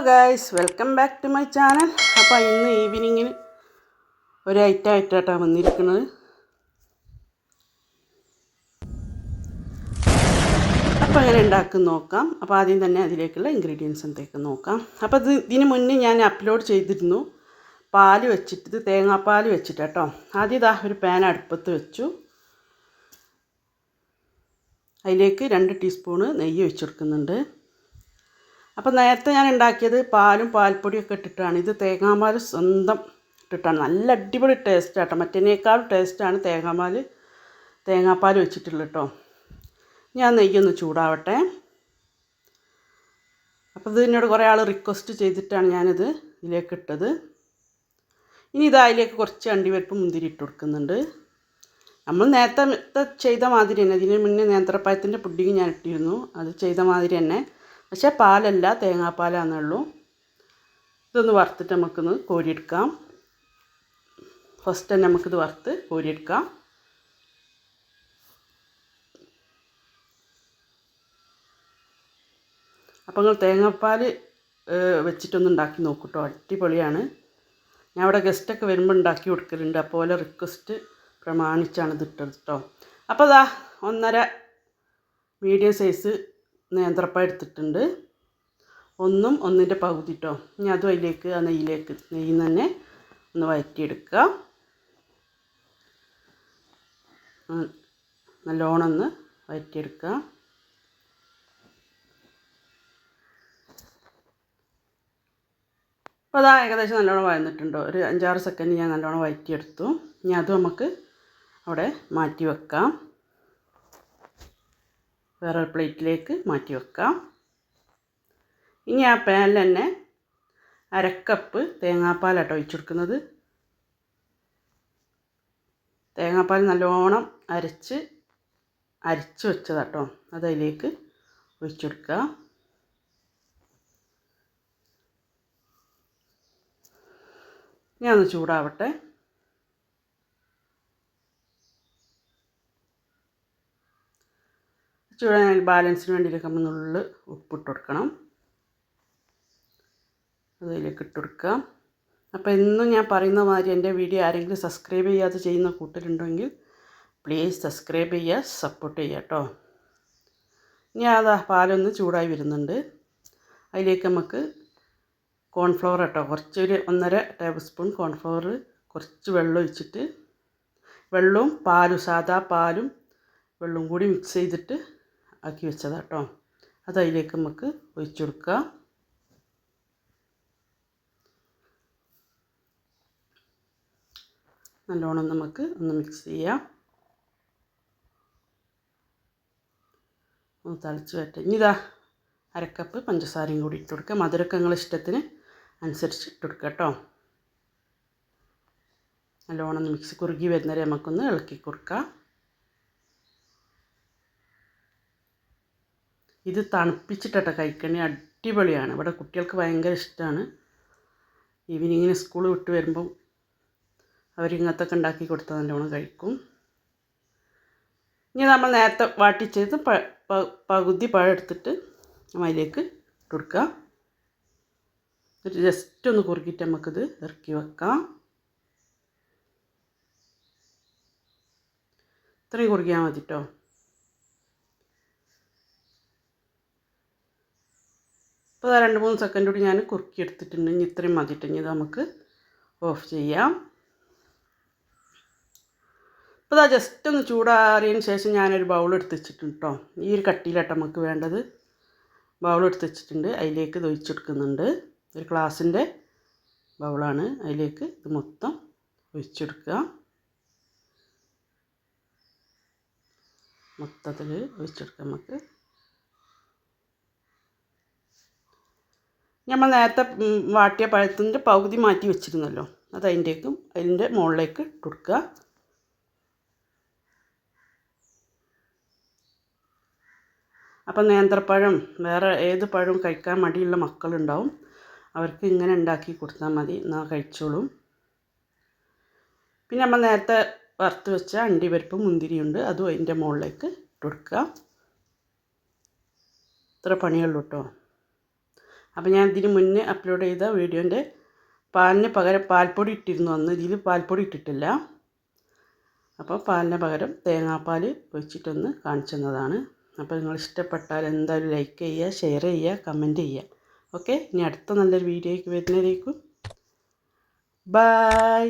Guys, welcome back to my channel. അപ്പോൾ ഇന്ന് ഈവനിങ്ങിന് ഒരു ഐറ്റമായിട്ടാണ് വന്നിരിക്കുന്നത്. അപ്പോൾ എങ്ങനെ ഉണ്ടാക്കും നോക്കാം. അപ്പോൾ ആദ്യം തന്നെ അതിലേക്കുള്ള ഇൻഗ്രീഡിയൻസ് എന്തൊക്കെ നോക്കാം. അപ്പോൾ ഇതിന് മുന്നേ ഞാൻ അപ്ലോഡ് ചെയ്തിരുന്നു പാൽ വെച്ചിട്ട്, ഇത് തേങ്ങാപ്പാൽ വെച്ചിട്ട് കേട്ടോ. ആദ്യം ഇതാ ഒരു പാൻ അടുപ്പത്ത് വെച്ചു. അതിലേക്ക് 2 ടീസ്പൂണ് നെയ്യ് ഒഴിച്ച് കൊടുക്കുന്നുണ്ട്. അപ്പോൾ നേരത്തെ ഞാൻ ഉണ്ടാക്കിയത് പാലും പാൽപ്പൊടിയൊക്കെ ഇട്ടിട്ടാണ്. ഇത് തേങ്ങാപ്പാൽ സ്വന്തം ഇട്ടിട്ടാണ്. നല്ല അടിപൊളി ടേസ്റ്റ് ആട്ടോ. മറ്റേനേക്കാളും ടേസ്റ്റാണ് തേങ്ങാപ്പാൽ വെച്ചിട്ടുള്ളത് കേട്ടോ. ഞാൻ നെയ്യൊന്ന് ചൂടാവട്ടെ. അപ്പോൾ ഇത് എന്നോട് കുറേ ആൾ റിക്വസ്റ്റ് ചെയ്തിട്ടാണ് ഞാനിത് ഇതിലേക്ക് ഇട്ടത്. ഇനി അതിലേക്ക് കുറച്ച് അണ്ടിപ്പരിപ്പ് മുന്തിരി ഇട്ട് കൊടുക്കുന്നുണ്ട്. നമ്മൾ നേരത്തെ ചെയ്ത മാതിരി തന്നെ. ഇതിന് മുന്നേ നേന്ത്രപ്പഴത്തിൻ്റെ പുഡിങ് ഞാൻ ഇട്ടിരുന്നു. അത് ചെയ്ത മാതിരി തന്നെ, പക്ഷേ പാലല്ല, തേങ്ങാപ്പാലാണെന്നുള്ളൂ. ഇതൊന്ന് വറുത്തിട്ട് നമുക്കൊന്ന് കോരിയെടുക്കാം. ഫസ്റ്റ് തന്നെ നമുക്കിത് വറുത്ത് കോരിയെടുക്കാം. അപ്പോൾ നിങ്ങൾ തേങ്ങാപ്പാൽ വെച്ചിട്ടൊന്ന് ഉണ്ടാക്കി നോക്കൂ കേട്ടോ. അടിപൊളിയാണ്. ഞാൻ അവിടെ ഗസ്റ്റൊക്കെ വരുമ്പോൾ ഉണ്ടാക്കി കൊടുക്കലുണ്ട്. അപ്പോൾ റിക്വസ്റ്റ് പ്രമാണിച്ചാണ് ഇത് ഇട്ടത് കേട്ടോ. അപ്പോൾ അതാ 1.5 മീഡിയം സൈസ് നേന്ത്രപ്പഴം എടുത്തിട്ടുണ്ട്. 1/1 പകുതി കേട്ടോ. ഇനി അതും അതിലേക്ക് നെയ്യിൽ തന്നെ ഒന്ന് വഴറ്റിയെടുക്കുക. നല്ലോണം ഒന്ന് വഴറ്റിയെടുക്കുക. അപ്പോൾ അതാ ഏകദേശം നല്ലോണം വഴന്നിട്ടുണ്ടോ. ഒരു 5-6 സെക്കൻഡ് ഞാൻ നല്ലോണം വഴറ്റിയെടുത്തു. ഇനി അതും നമുക്ക് അവിടെ മാറ്റി വെക്കാം. വേറെ പ്ലേറ്റിലേക്ക് മാറ്റി വെക്കാം. ഇനി ആ പാനിൽ തന്നെ 1/2 കപ്പ് തേങ്ങാപ്പാലാട്ടോ ഒഴിച്ചു കൊടുക്കുന്നത്. തേങ്ങാപ്പാൽ നല്ലോണം അരച്ച് വെച്ചതാട്ടോ. അത് അതിലേക്ക് ഒഴിച്ചു കൊടുക്കുക. ഞാൻ ഒന്ന് ചൂടാവട്ടെ. ചൂടാൻ ബാലൻസിന് വേണ്ടിയിട്ട് നമ്മൾ ഉപ്പിട്ട് കൊടുക്കണം. അതിലേക്ക് ഇട്ട് കൊടുക്കാം. അപ്പോൾ എന്നും ഞാൻ പറയുന്ന മാതിരി എൻ്റെ വീഡിയോ ആരെങ്കിലും സബ്സ്ക്രൈബ് ചെയ്യാതെ ചെയ്യുന്ന കൂട്ടരുണ്ടെങ്കിൽ പ്ലീസ് സബ്സ്ക്രൈബ് ചെയ്യുക, സപ്പോർട്ട് ചെയ്യുക കേട്ടോ. ഇനി അതാ പാലൊന്ന് ചൂടായി വരുന്നുണ്ട്. അതിലേക്ക് നമുക്ക് കോൺഫ്ലവർ കേട്ടോ, കുറച്ചൊരു 1.5 ടേബിൾ സ്പൂൺ കോൺഫ്ലവർ, കുറച്ച് വെള്ളം ഒഴിച്ചിട്ട്, വെള്ളവും പാലും സാദാ പാലും വെള്ളവും കൂടി മിക്സ് ചെയ്തിട്ട് ആക്കി വെച്ചതാട്ടോ. അത് അതിലേക്ക് നമുക്ക് ഒഴിച്ചു കൊടുക്കുക. നല്ലോണം നമുക്ക് ഒന്ന് മിക്സ് ചെയ്യാം. ഒന്ന് തിളച്ച് വരട്ടെ. ഇനി ഇതാ 1/2 കപ്പ് പഞ്ചസാരയും കൂടി ഇട്ട് കൊടുക്കുക. മധുരമൊക്കെ നിങ്ങളുടെ ഇഷ്ടത്തിന് അനുസരിച്ച് ഇട്ട് കൊടുക്കുക കേട്ടോ. നല്ലോണം ഒന്ന് മിക്സ് കുറുകി വരുന്നവരെ നമുക്കൊന്ന് ഇളക്കി കൊടുക്കാം. ഇത് തണുപ്പിച്ചിട്ടോ കഴിക്കണേ, അടിപൊളിയാണ്. ഇവിടെ കുട്ടികൾക്ക് ഭയങ്കര ഇഷ്ടമാണ്. ഈവനിങ്ങിന് സ്കൂൾ വിട്ട് വരുമ്പം അവരിങ്ങനത്തൊക്കെ ഉണ്ടാക്കി കൊടുത്താൽ നല്ലോണം കഴിക്കും. ഇനി നമ്മൾ നേരത്തെ വാട്ടിച്ചത് പകുതി പഴം എടുത്തിട്ട് അതിലേക്ക് ഇട്ട് കൊടുക്കുക. ജസ്റ്റ് ഒന്ന് കുറുക്കിയിട്ട് നമുക്കിത് ഇറക്കി വെക്കാം. ഇത്രയും കുറുകിയാൽ മതി കേട്ടോ. അപ്പോൾ 2-3 സെക്കൻഡ് കൂടി ഞാൻ കുറുക്കി എടുത്തിട്ടുണ്ട്. ഇനി ഇത്രയും മതിയിട്ട് ഇനി ഇത് നമുക്ക് ഓഫ് ചെയ്യാം. അപ്പോൾ ഇതാ ജസ്റ്റ് ഒന്ന് ചൂടാറിയതിന് ശേഷം ഞാനൊരു ബൗൾ എടുത്ത് വെച്ചിട്ടുണ്ട് കേട്ടോ. ഈ ഒരു കട്ടിയിലാട്ടോ നമുക്ക് വേണ്ടത്. ബൗൾ എടുത്ത് വെച്ചിട്ടുണ്ട്. അതിലേക്ക് ഇത് ഒഴിച്ചെടുക്കുന്നുണ്ട്. ഒരു ഗ്ലാസിൻ്റെ ബൗളാണ്. അതിലേക്ക് ഇത് മൊത്തം ഒഴിച്ചെടുക്കുക. മൊത്തത്തിൽ ഒഴിച്ചെടുക്കാം നമുക്ക്. നമ്മൾ നേരത്തെ വാട്ടിയ പഴത്തിൻ്റെ പകുതി മാറ്റി വെച്ചിരുന്നല്ലോ, അത് അതിൻ്റെ മുകളിലേക്ക് ഇട്ട് കൊടുക്കുക. അപ്പം നേന്ത്രപ്പഴം വേറെ ഏത് പഴവും കഴിക്കാൻ മടിയുള്ള മക്കളുണ്ടാവും. അവർക്ക് ഇങ്ങനെ ഉണ്ടാക്കി കൊടുത്താൽ മതി, എന്നാൽ കഴിച്ചോളും. പിന്നെ നമ്മൾ നേരത്തെ വറുത്ത് വെച്ച അണ്ടിപ്പരിപ്പ് മുന്തിരിയുണ്ട്, അതും അതിൻ്റെ മുകളിലേക്ക് ഇട്ട് കൊടുക്കുക. ഇത്ര പണിയുള്ളൂ കേട്ടോ. അപ്പോൾ ഞാൻ ഇതിന് മുന്നേ അപ്ലോഡ് ചെയ്ത വീഡിയോൻ്റെ പാലിന് പകരം പാൽപ്പൊടി ഇട്ടിരുന്നു അന്ന്. ഇതിൽ പാൽപ്പൊടി ഇട്ടിട്ടില്ല. അപ്പോൾ പാലിന് പകരം തേങ്ങാപ്പാൽ ഒഴിച്ചിട്ടൊന്ന് കാണിച്ചു തന്നതാണ്. അപ്പോൾ നിങ്ങൾ ഇഷ്ടപ്പെട്ടാൽ എന്തായാലും ലൈക്ക് ചെയ്യുക, ഷെയർ ചെയ്യുക, കമൻറ്റ് ചെയ്യുക. ഓക്കെ, ഇനി അടുത്ത നല്ലൊരു വീഡിയോയ്ക്ക് വരുന്നതിലേക്കും ബൈ.